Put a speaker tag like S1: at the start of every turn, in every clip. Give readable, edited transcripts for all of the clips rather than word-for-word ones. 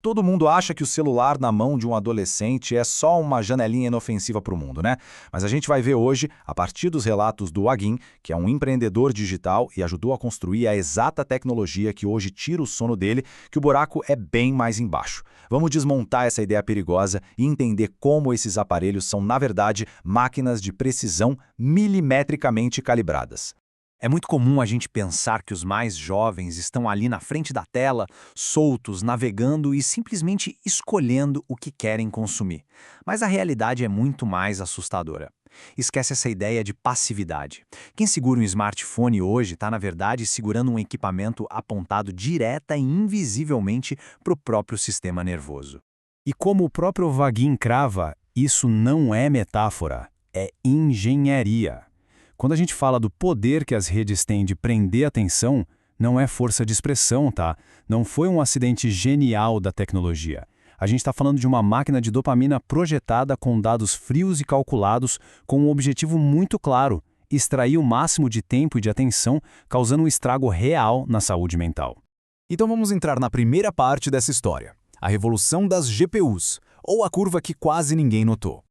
S1: Todo mundo acha que o celular na mão de um adolescente é só uma janelinha inofensiva para o mundo, né? Mas a gente vai ver hoje, a partir dos relatos do Wagin, que é um empreendedor digital e ajudou a construir a exata tecnologia que hoje tira o sono dele, que o buraco é bem mais embaixo. Vamos desmontar essa ideia perigosa e entender como esses aparelhos são, na verdade, máquinas de precisão milimetricamente calibradas.
S2: É muito comum a gente pensar que os mais jovens estão ali na frente da tela, soltos, navegando e simplesmente escolhendo o que querem consumir. Mas a realidade é muito mais assustadora. Esquece essa ideia de passividade. Quem segura um smartphone hoje está, na verdade, segurando um equipamento apontado direta e invisivelmente para o próprio sistema nervoso. E como o próprio Wagin crava, isso não é metáfora, é engenharia. Quando a gente fala do poder que as redes têm de prender a atenção, não é força de expressão, tá? Não foi um acidente genial da tecnologia. A gente está falando de uma máquina de dopamina projetada com dados frios e calculados, com um objetivo muito claro: extrair o máximo de tempo e de atenção, causando um estrago real na saúde mental.
S3: Então vamos entrar na primeira parte dessa história, a revolução das GPUs, ou a curva que quase ninguém notou.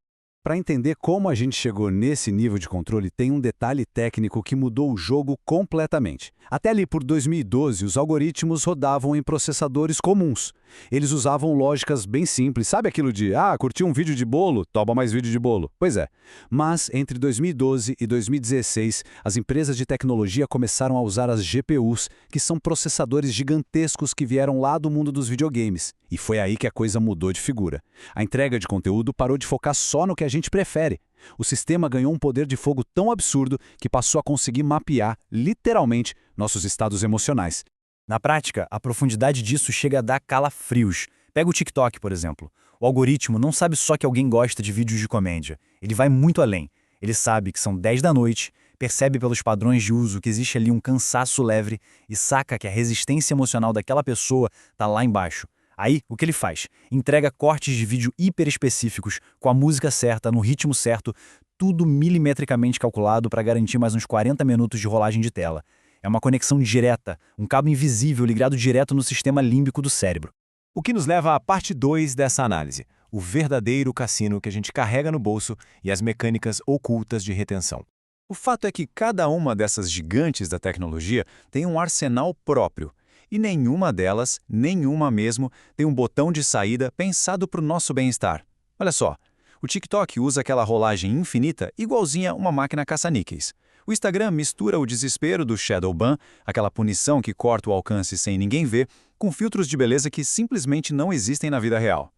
S3: Para entender como a gente chegou nesse nível de controle, tem um detalhe técnico que mudou o jogo completamente. Até ali por 2012, os algoritmos rodavam em processadores comuns. Eles usavam lógicas bem simples. Sabe aquilo de, curtiu um vídeo de bolo? Toma mais vídeo de bolo. Pois é. Mas entre 2012 e 2016, as empresas de tecnologia começaram a usar as GPUs, que são processadores gigantescos que vieram lá do mundo dos videogames. E foi aí que a coisa mudou de figura. A entrega de conteúdo parou de focar só no que a gente prefere. O sistema ganhou um poder de fogo tão absurdo que passou a conseguir mapear, literalmente, nossos estados emocionais.
S2: Na prática, a profundidade disso chega a dar calafrios. Pega o TikTok, por exemplo. O algoritmo não sabe só que alguém gosta de vídeos de comédia. Ele vai muito além. Ele sabe que são 10 da noite, percebe pelos padrões de uso que existe ali um cansaço leve e saca que a resistência emocional daquela pessoa está lá embaixo. Aí, o que ele faz? Entrega cortes de vídeo hiper específicos, com a música certa, no ritmo certo, tudo milimetricamente calculado para garantir mais uns 40 minutos de rolagem de tela. É uma conexão direta, um cabo invisível ligado direto no sistema límbico do cérebro.
S3: O que nos leva à parte 2 dessa análise, o verdadeiro cassino que a gente carrega no bolso e as mecânicas ocultas de retenção. O fato é que cada uma dessas gigantes da tecnologia tem um arsenal próprio, e nenhuma delas, nenhuma mesmo, tem um botão de saída pensado para o nosso bem-estar. Olha só, o TikTok usa aquela rolagem infinita igualzinha uma máquina caça-níqueis. O Instagram mistura o desespero do shadow ban, aquela punição que corta o alcance sem ninguém ver, com filtros de beleza que simplesmente não existem na vida real.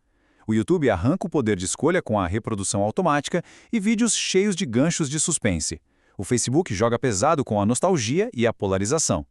S3: O YouTube arranca o poder de escolha com a reprodução automática e vídeos cheios de ganchos de suspense. O Facebook joga pesado com a nostalgia e a polarização.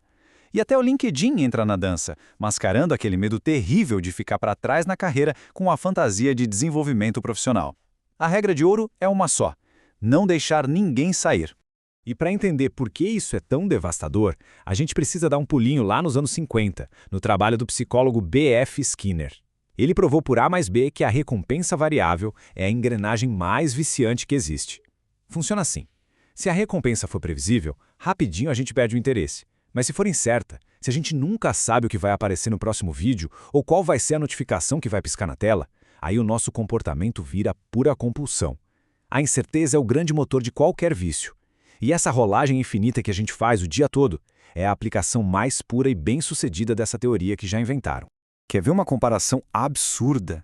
S3: E até o LinkedIn entra na dança, mascarando aquele medo terrível de ficar para trás na carreira com a fantasia de desenvolvimento profissional. A regra de ouro é uma só: não deixar ninguém sair. E para entender por que isso é tão devastador, a gente precisa dar um pulinho lá nos anos 50, no trabalho do psicólogo B.F. Skinner. Ele provou por A mais B que a recompensa variável é a engrenagem mais viciante que existe. Funciona assim: se a recompensa for previsível, rapidinho a gente perde o interesse. Mas se for incerta, se a gente nunca sabe o que vai aparecer no próximo vídeo ou qual vai ser a notificação que vai piscar na tela, aí o nosso comportamento vira pura compulsão. A incerteza é o grande motor de qualquer vício. E essa rolagem infinita que a gente faz o dia todo é a aplicação mais pura e bem-sucedida dessa teoria que já inventaram. Quer ver uma comparação absurda?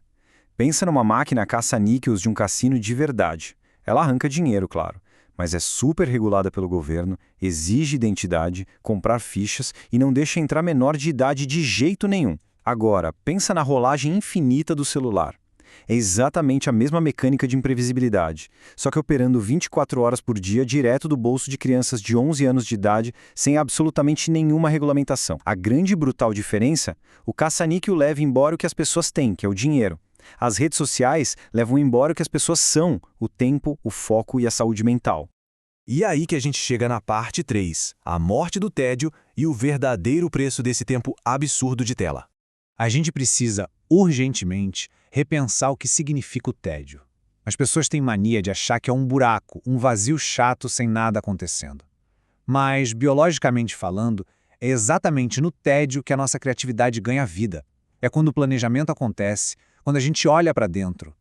S3: Pensa numa máquina caça-níqueis de um cassino de verdade. Ela arranca dinheiro, claro, mas é super regulada pelo governo, exige identidade, comprar fichas e não deixa entrar menor de idade de jeito nenhum. Agora, pensa na rolagem infinita do celular. É exatamente a mesma mecânica de imprevisibilidade, só que operando 24 horas por dia direto do bolso de crianças de 11 anos de idade, sem absolutamente nenhuma regulamentação. A grande e brutal diferença: o caça-níquel leva embora o que as pessoas têm, que é o dinheiro. As redes sociais levam embora o que as pessoas são, o tempo, o foco e a saúde mental. E é aí que a gente chega na parte 3, a morte do tédio e o verdadeiro preço desse tempo absurdo de tela. A gente precisa, urgentemente, repensar o que significa o tédio. As pessoas têm mania de achar que é um buraco, um vazio chato sem nada acontecendo. Mas, biologicamente falando, é exatamente no tédio que a nossa criatividade ganha vida.
S2: É quando o planejamento acontece, quando a gente olha para dentro.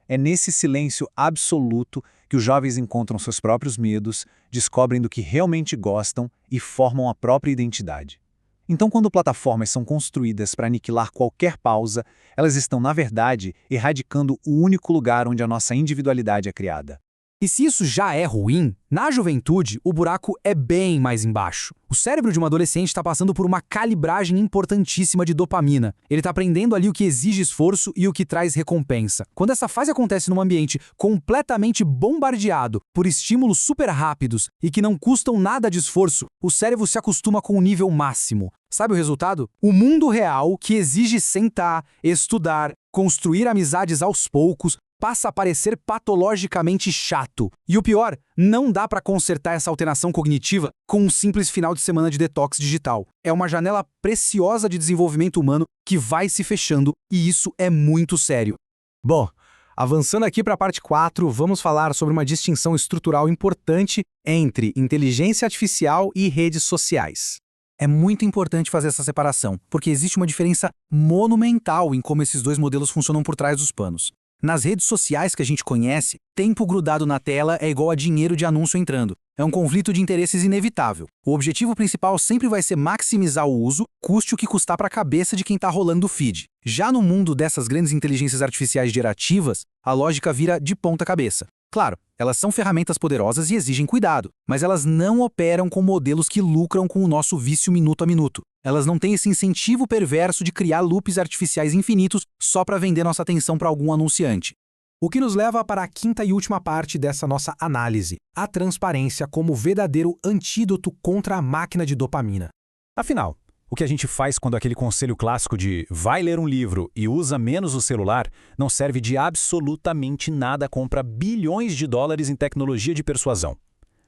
S2: É nesse silêncio absoluto que os jovens encontram seus próprios medos, descobrem do que realmente gostam e formam a própria identidade. Então, quando plataformas são construídas para aniquilar qualquer pausa, elas estão, na verdade, erradicando o único lugar onde a nossa individualidade é criada.
S4: E se isso já é ruim, na juventude o buraco é bem mais embaixo. O cérebro de um adolescente está passando por uma calibragem importantíssima de dopamina. Ele está aprendendo ali o que exige esforço e o que traz recompensa. Quando essa fase acontece num ambiente completamente bombardeado por estímulos super rápidos e que não custam nada de esforço, o cérebro se acostuma com o nível máximo. Sabe o resultado? O mundo real, que exige sentar, estudar, construir amizades aos poucos, passa a parecer patologicamente chato. E o pior, não dá para consertar essa alteração cognitiva com um simples final de semana de detox digital. É uma janela preciosa de desenvolvimento humano que vai se fechando, e isso é muito sério. Bom, avançando aqui para a parte 4, vamos falar sobre uma distinção estrutural importante entre inteligência artificial e redes sociais. É muito importante fazer essa separação, porque existe uma diferença monumental em como esses dois modelos funcionam por trás dos panos. Nas redes sociais que a gente conhece, tempo grudado na tela é igual a dinheiro de anúncio entrando. É um conflito de interesses inevitável. O objetivo principal sempre vai ser maximizar o uso, custe o que custar para a cabeça de quem está rolando o feed. Já no mundo dessas grandes inteligências artificiais gerativas, a lógica vira de ponta cabeça. Claro, elas são ferramentas poderosas e exigem cuidado, mas elas não operam com modelos que lucram com o nosso vício minuto a minuto. Elas não têm esse incentivo perverso de criar loops artificiais infinitos só para vender nossa atenção para algum anunciante. O que nos leva para a quinta e última parte dessa nossa análise, a transparência como verdadeiro antídoto contra a máquina de dopamina.
S3: Afinal, o que a gente faz quando aquele conselho clássico de vai ler um livro e usa menos o celular não serve de absolutamente nada contra bilhões de dólares em tecnologia de persuasão?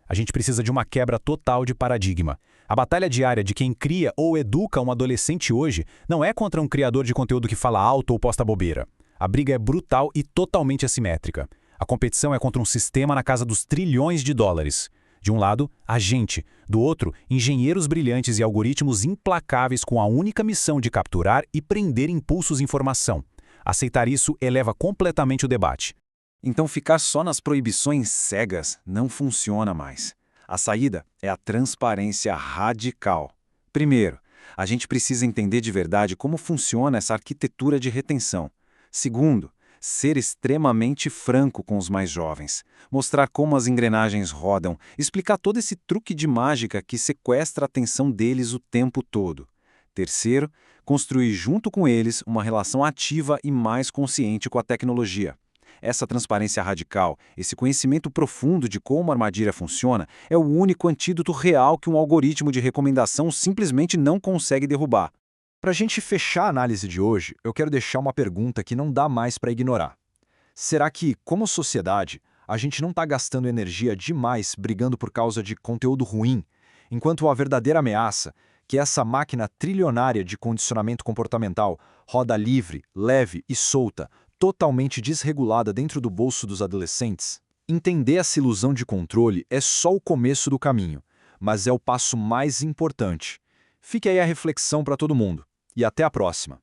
S3: A gente precisa de uma quebra total de paradigma. A batalha diária de quem cria ou educa um adolescente hoje não é contra um criador de conteúdo que fala alto ou posta bobeira. A briga é brutal e totalmente assimétrica. A competição é contra um sistema na casa dos trilhões de dólares. De um lado, a gente. Do outro, engenheiros brilhantes e algoritmos implacáveis com a única missão de capturar e prender impulsos de informação. Aceitar isso eleva completamente o debate.
S2: Então ficar só nas proibições cegas não funciona mais. A saída é a transparência radical. Primeiro, a gente precisa entender de verdade como funciona essa arquitetura de retenção. Segundo, ser extremamente franco com os mais jovens, mostrar como as engrenagens rodam, explicar todo esse truque de mágica que sequestra a atenção deles o tempo todo. Terceiro, construir junto com eles uma relação ativa e mais consciente com a tecnologia. Essa transparência radical, esse conhecimento profundo de como a armadilha funciona, é o único antídoto real que um algoritmo de recomendação simplesmente não consegue derrubar.
S5: Para a gente fechar a análise de hoje, eu quero deixar uma pergunta que não dá mais para ignorar. Será que, como sociedade, a gente não está gastando energia demais brigando por causa de conteúdo ruim, enquanto a verdadeira ameaça, que essa máquina trilionária de condicionamento comportamental, roda livre, leve e solta, totalmente desregulada dentro do bolso dos adolescentes? Entender essa ilusão de controle é só o começo do caminho, mas é o passo mais importante. Fique aí a reflexão para todo mundo. E até a próxima!